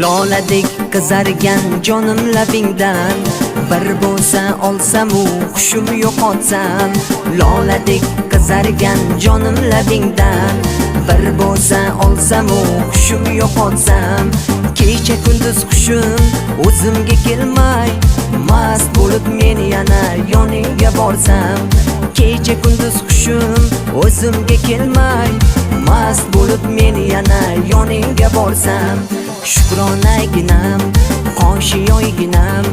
Loladek qizargan jonim labingdan, bir bo'lsa olsam u hushim yo'qotsam. Loladek qizargan jonim labingdan, bir bo'lsa olsam u hushim yo'qotsam. Kecha kunduz hushim o'zimga kelmay, mast bo'lib men yana yoningga borsam. Kecha kunduz hushim o'zimga kelmay, mast bo'lib men yana yoningga borsam. Shukronaginam, qoshiyoyginam,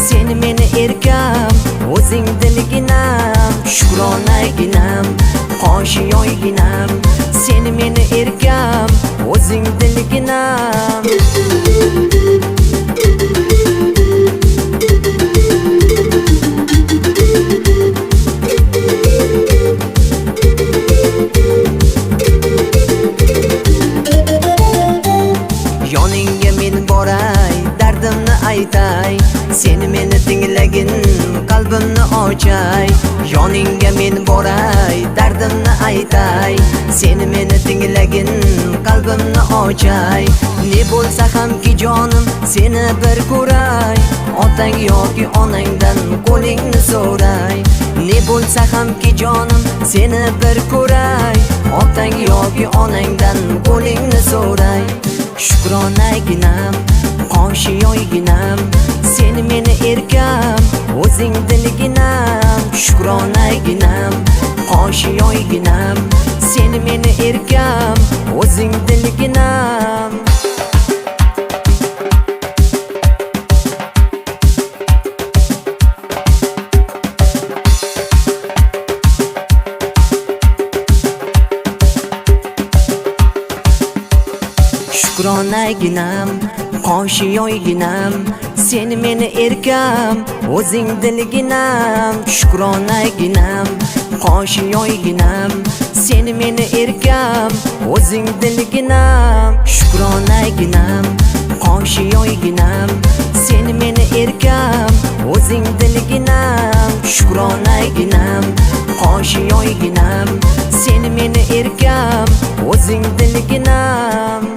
sen meni erkam, o'zing dilginam. Shukronaginam, qoshiyoyginam, sen meni erkam, o'zing dilginam. Yoningga men boray, dardimni aytay, sen meni tinglagin, qalbimni ochay. Yoningga men boray, dardimni aytay, sen meni tinglagin, qalbimni ochay. Ne bo'lsa hamki jonim, seni bir ko'ray, otang yoki onangdan qo'lingni so'ray. Ne bo'lsa hamki jonim, seni bir ko'ray, otang yoki onangdan qo'lingni so'ray. Shukronaginam, qoshiyoyginam, sen meni erkam, o'zing dilginam. Shukronaginam, qoshiyoyginam, sen meni erkam, o'zing dilginam. Shukronaginam, qoshiyoyginam, sen meni erkam, o'zing dilginam. Shukronaginam, qoshiyoyginam, sen meni erkam, o'zing dilginam. Shukronaginam, qoshiyoyginam, sen meni erkam, o'zing dilginam. Shukronaginam, qoshiyoyginam, sen meni erkam, o'zing dilginam.